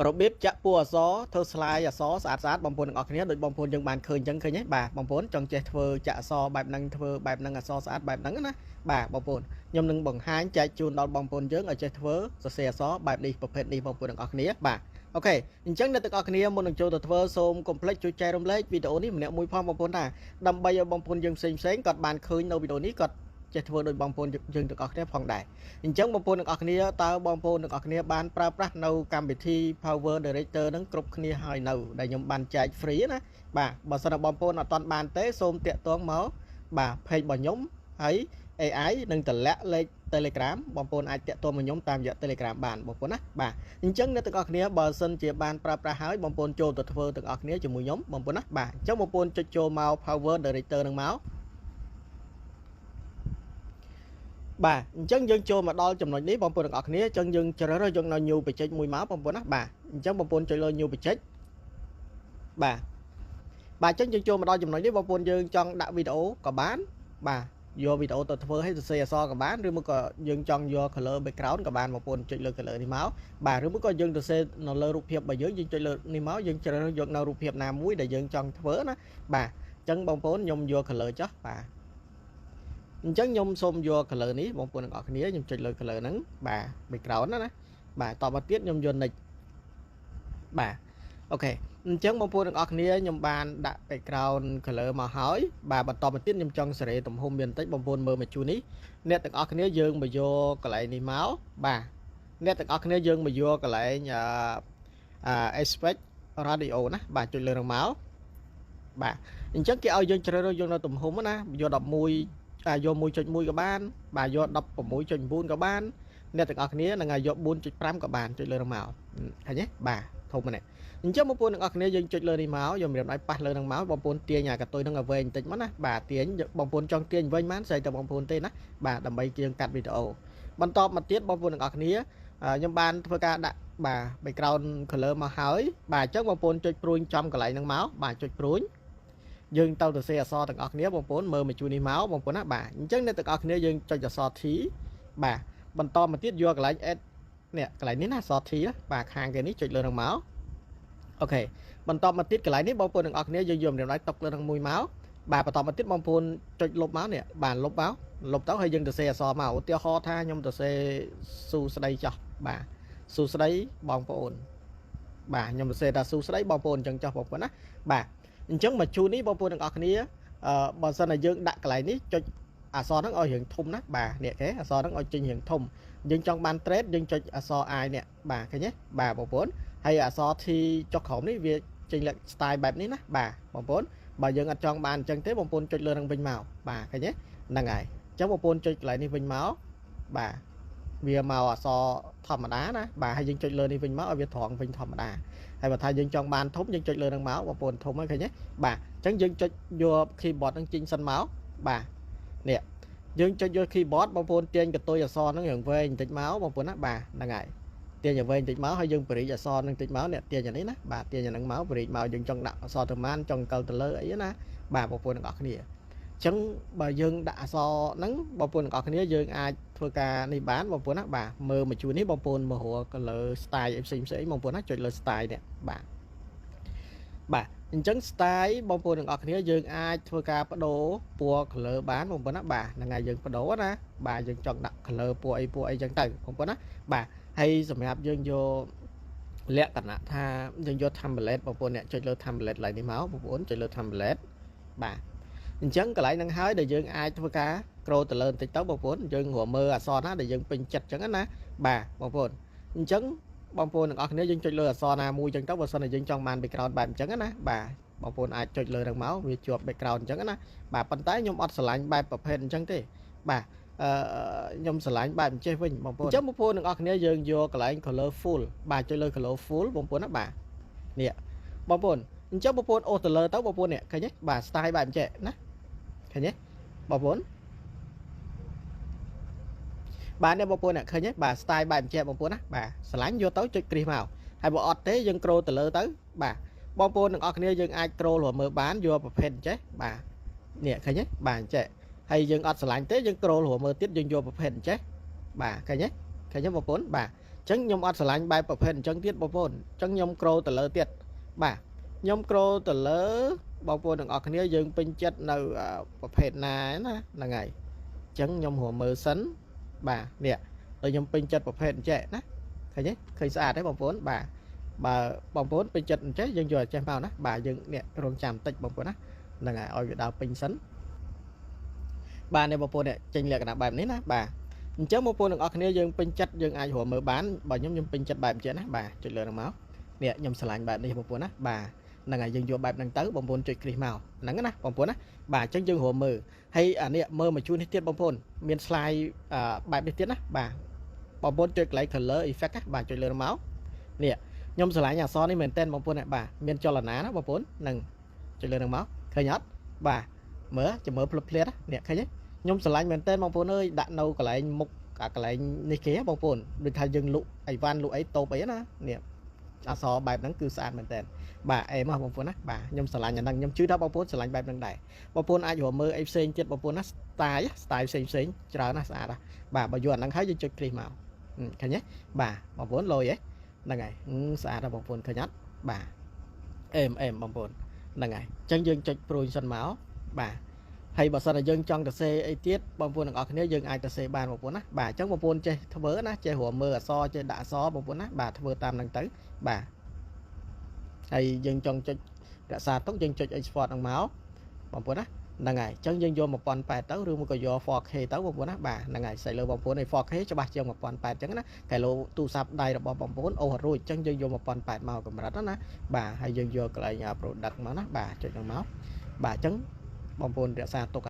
របៀបចាក់ពណ៌អក្សរធ្វើស្លាយអក្សរស្អាតៗបងប្អូនទាំងអស់គ្នាដូចបងប្អូនយើងបានឃើញអញ្ចឹងឃើញទេបាទបងប្អូនចង់ចេះធ្វើចាក់អក្សរបែបហ្នឹងធ្វើបែបហ្នឹងអក្សរស្អាតបែបហ្នឹងណាបាទបងប្អូនខ្ញុំនឹងបង្ហាញចែកជូនដល់បងប្អូនយើងឲ្យចេះធ្វើសរសេរអក្សរបែបនេះប្រភេទនេះបងប្អូនទាំងអស់គ្នាបាទអូខេអញ្ចឹងអ្នកទាំងអស់គ្នាមុននឹងចូលទៅធ្វើសូមកុំភ្លេចជួយចែករំលែកវីដេអូនេះម្នាក់មួយផងបងប្អូនថាដើម្បីឲ្យបងប្អូនយើងផ្សេងគាត់បានឃើញនៅវីដេអូនេះគាត់ចេះធ្វើដោយបងប្អូនយើងទាំងអស់គ្នាផងដែរអញ្ចឹងបងប្អូនទាំងអស់គ្នាតើបងប្អូនទាំងអស់គ្នាបានប្រើប្រាស់នៅកម្មវិធី Power Director ហ្នឹងគ្រប់គ្នាហើយនៅដែលខ្ញុំបានចែក free ណាបាទបើសិនតែបងប្អូនអត់ទាន់បានទេសូមតាក់ទងមកបាទ page របស់ខ្ញុំហើយ AI នឹងតម្លាក់លេខ Telegram បងប្អូនអាចតាក់ទងមកខ្ញុំតាមរយៈ Telegram បានបងប្អូនណាបាទអញ្ចឹងអ្នកទាំងអស់គ្នាបើសិនជាបានប្រើប្រាស់ហើយបងប្អូនចូលទៅធ្វើទាំងអស់គ្នាជាមួយខ្ញុំបងប្អូនណាបាទអញ្ចឹងបងប្អូនចុចចូលមក Power Director នឹងមកបាទអញ្ចឹងយើងចូលមកដល់ចំណុចនេះបងប្អូនទាំងអស់គ្នាអញ្ចឹងយើងជ្រើសរើសយកនៅ new page មួយមកបងប្អូនណាបាទអញ្ចឹងបងប្អូនចុចលើ new page បាទអញ្ចឹងយើងចូលមកដល់ចំណុចនេះបងប្អូនយើងចង់ដាក់វីដេអូក៏បានបាទយកវីដេអូទៅធ្វើឲ្យសរសេរអក្សរក៏បានឬមួយក៏យើងចង់យក color background ក៏បានបងប្អូនចុចលើ color នេះមកបាទឬមួយក៏យើងសរសេរនៅលើរូបភាពរបស់យើងចុចលើនេះមកយើងជ្រើសរើសយកនៅរូបភាពណាមួយដែលយើងចង់ធ្វើណាបាទអញ្ចឹងបងប្អូនខ្ញុំយក color ចុះបាទអញ្ចឹងខ្ញុំសូមយក color នេះបងប្អូនទាំងអស់គ្នាខ្ញុំចុចលើ color ហ្នឹងបាទ background ណាបាទតមកទៀតខ្ញុំយក next បាទអូខេអញ្ចឹងបងប្អូនទាំងអស់គ្នាខ្ញុំបានដាក់ background color មកហើយបាទបន្តមកទៀតខ្ញុំចង់សេរីទំហំមានបន្តិចបងប្អូនមើលមកជួននេះអ្នកទាំងអស់គ្នាយើងមកយកកន្លែងនេះមកបាទអ្នកទាំងអស់គ្នាយើងមកយកកន្លែងaspect radio ណាបាទចុចលើនឹងមកបាទអញ្ចឹងគេឲ្យយើងជ្រើសរើសយកនៅទំហំណាយក11យក 1.1 ក៏បានបាទយក 16.9 ក៏បានអ្នកទាំងអស់គ្នានឹងឲ្យយក 4.5 ក៏បានចុចលើនឹងមកឃើញទេបាទធំហ្នឹងអញ្ចឹងបងប្អូនទាំងអស់គ្នាយើងចុចលើនេះមកយកម្រាមដៃប៉ះលើនឹងមកបងប្អូនទាញអាកតុយនឹងឲ្យវែងបន្តិចមកណាបាទទាញបងប្អូនចង់ទាញវិញបានស្អីតែបងប្អូនទេណាបាទដើម្បីយើងកាត់វីដេអូបន្តមកទៀតបងប្អូនទាំងអស់គ្នាខ្ញុំបានធ្វើការដាក់បាទ background color មកហើយបាទអញ្ចឹងបងប្អូនចុចព្រួយចំកន្លែងហ្នឹងមកបាទចុចព្រួយយើងទៅសរសេរអក្សរទាំងអស់គ្នាបងប្អូនមើលមកជួននេះមកបងប្អូនណាបាទអញ្ចឹងអ្នកទាំងអស់គ្នាយើងចុចអក្សរ T បាទបន្តមកទៀតយកកន្លែង S នេះកន្លែងនេះណាអក្សរ T បាទខាងគេនេះចុចលើនឹងមកអូខេបន្តមកទៀតកន្លែងនេះបងប្អូនទាំងអស់គ្នាយើងយកម្រាមដៃតុកលើនឹងមួយមកបាទបន្តមកទៀតបងប្អូនចុចលុបមកនេះបាទលុបទៅហើយយើងសរសេរអក្សរមកឧទាហរណ៍ថាខ្ញុំសរសេរស៊ូស្ដីចោះបាទស៊ូស្ដីបងប្អូនបាទខ្ញុំសរសេរថាស៊ូស្ដីបងប្អូនអញ្ចឹងចោះបងប្អូនណាបាទអញ្ចឹងមកជួននេះបងប្អូនទាំងអស់គ្នាបើសិនតែយើងដាក់កន្លែងនេះចុចអក្សរហ្នឹងឲ្យរៀងធំណាបាទនេះគេអក្សរហ្នឹងឲ្យចេញរៀងធំយើងចង់បាន trade យើងចុចអក្សរ I នេះបាទឃើញទេបាទបងប្អូនហើយអក្សរ T ចុះក្រោមនេះវាចេញលក្ខ style បែបនេះណាបាទបងប្អូនបើយើងអត់ចង់បានអញ្ចឹងទេបងប្អូនចុចលើនឹងវិញមកបាទឃើញទេហ្នឹងហើយអញ្ចឹងបងប្អូនចុចកន្លែងនេះវិញមកបាទវាមកអក្សរធម្មតាណាបាទហើយយើងចុចលើនេះវិញមកឲ្យវាត្រង់វិញធម្មតាហើយបើថាយើងចង់បានធំយើងចុចលើនឹងមកបងប្អូនធំហើយឃើញទេបាទអញ្ចឹងយើងចុចយក keyboard នឹងចេញសិនមកបាទនេះយើងចុចយក keyboard បងប្អូនទាញកតុយអក្សរហ្នឹងយ៉ាងវែងបន្តិចមកបងប្អូនណាបាទហ្នឹងហើយទាញឲ្យវែងបន្តិចមកហើយយើងបរិចអក្សរហ្នឹងបន្តិចមកនេះទាញអានេះណាបាទទាញអាហ្នឹងមកបរិចមកយើងចង់ដាក់អក្សរទៅបានចង់កលទៅលើអីណាបាទបងប្អូនទាំងអស់គ្នាអញ្ចឹងបើយើងដាក់អក្សរហ្នឹងបងប្អូនទាំងអស់គ្នាយើងអាចធ្វើការនេះបានបងប្អូនណាបាទមើលមកជួននេះបងប្អូនមើលរក color style ផ្សេងបងប្អូនណាចុចលើ style នេះបាទអញ្ចឹង style បងប្អូនទាំងអស់គ្នាយើងអាចធ្វើការបដូរពណ៌ color បានបងប្អូនណាបាទហ្នឹងហើយយើងបដូរណាបាទយើងចង់ដាក់ color ពណ៌អីចឹងទៅបងប្អូនណាបាទហើយសម្រាប់យើងយកលក្ខណៈថាយើងយក template បងប្អូនអ្នកចុចលើ template ឡើងនេះមកបងប្អូនចុចលើ template បាទអញ្ចឹងកន្លែងហ្នឹងហើយដែលយើងអាចធ្វើការ scroll ទៅលើបន្តិចទៅបងប្អូនយើងរកមើលអក្សរណាដែលយើងពេញចិត្តចឹងណាបាទបងប្អូនអញ្ចឹងបងប្អូនទាំងអស់គ្នាយើងចុចលើអក្សរណាមួយចឹងទៅបើសិនតែយើងចង់បាន background បែបអញ្ចឹងណាបាទបងប្អូនអាចចុចលើហ្នឹងមកវាជាប់ background អញ្ចឹងណាបាទប៉ុន្តែខ្ញុំអត់ស្រឡាញ់បែបប្រភេទអញ្ចឹងទេបាទខ្ញុំស្រឡាញ់បែបអញ្ចេះវិញបងប្អូនអញ្ចឹងបងប្អូនទាំងអស់គ្នាយើងយកកន្លែង colorful បាទចុចលើ colorful បងប្អូនណាបាទនេះបងប្អូនអញ្ចឹងបងប្អូនអូសទៅលើទៅបងប្អូននេះឃើញទេបាទ style បែបអញ្ចេះណាឃើញទេបងប្អូនបាទនេះបងប្អូនឃើញទេបាទ style បែបអញ្ចេះបងប្អូនណាបាទស្រឡាញ់យកទៅចុចគ្រីសមកហើយបើអត់ទេយើង scroll ទៅលើទៅបាទបងប្អូនទាំងអស់គ្នាយើងអាច scroll រកមើលបានយកប្រភេទអញ្ចេះបាទនេះឃើញទេបាទអញ្ចេះហើយយើងអត់ស្រឡាញ់ទេយើង scroll រកមើលទៀតយើងយកប្រភេទអញ្ចេះបាទឃើញទេបងប្អូនបាទអ chẳng nhom ọt sải bài bập hình chẳng tiết bông bồn chẳng nhom cro từ lỡ tiết bà nhom cro từ lỡ bông bồn đừng ọt kia dừng pin chất nào bập hình này là ngày chẳng nhom hồ mơ sấn bà nè rồi nhom pin chất bập hình trẻ nè thấy nhé khơi xa đấy bông bồn bà bông bồn pin chất chết dừng rồi xem vào nè bà dừng nè rong chạm tịch bông bồn á là ngày oi đào pin sấn bà này bông bồn này trình liệt là bài này nè bà chớ một phone được ở kia dương pin chất dương ai hồ mở bán bà nhóm nhóm pin chất bài chuyện á bà chơi lừa máu nè nhóm sờ lạnh bạn đi một phone á bà là ngày dương vô bài đang tới bông phone chơi kì màu nắng á bông phone á bà chân dương hồ mở hay nè mơ mà chui tiết bông phone miền slide bài đi tiết á bà bông phone chơi lại color effect á bà chơi lừa máu nè nhóm sờ lạnh nhà so đi mình tên bông phone này bà miền cho là ná nó bông phone nâng chơi lừa máu khơi nhót bà mở cho mở plate á nè khơi nhé nhung sờ lạnh mình tên bông phồn ơi đạn đâu cả lại mục cả lại này kia bông phồn được thay dừng lụ ấy van lụ ấy tô ấy đó nè so bài nắng cư sàn mình tên bà em mà bông phồn á bà nhung sờ lạnh nhà năng nhung chứ đó bông phồn sờ lạnh bài năng đại bông phồn ai mơ em sen chết bông phồn á style sen chờ nó xa đó bà giờ năng hái cho kì màu thấy nhé bà bông phồn lôi ấy là ngày xa ra bông phồn khơi nhát bà em bông phồn là ngày chân dương cho pro sân máu bà hay bà sao là dân trong cái xe ấy tiết bông phun ở nếu dân ai ta xe bàn một cuốn á bà chống bông phun chơi thơ á chơi hồ mưa so chơi đã so bông phun á bà thơ tam lần tới bà hay dân trong cho cả xa tốt dân cho export bằng máu bông phun á là ngày chân dân vô một con bài tới rưu một cái vô phọt hay tới bông phun á bà là ngày xảy lơ bông phun này phọt hết cho bà chơi một con bài trắng á cái lô tu sạp đây là bông phun ô rồi chân dân vô một con bài màu cầm đó nè bà hay dân vô cái lại nhà pro đặt máu nó bà chơi bằng máu bà trắng bông phun rửa xa tốt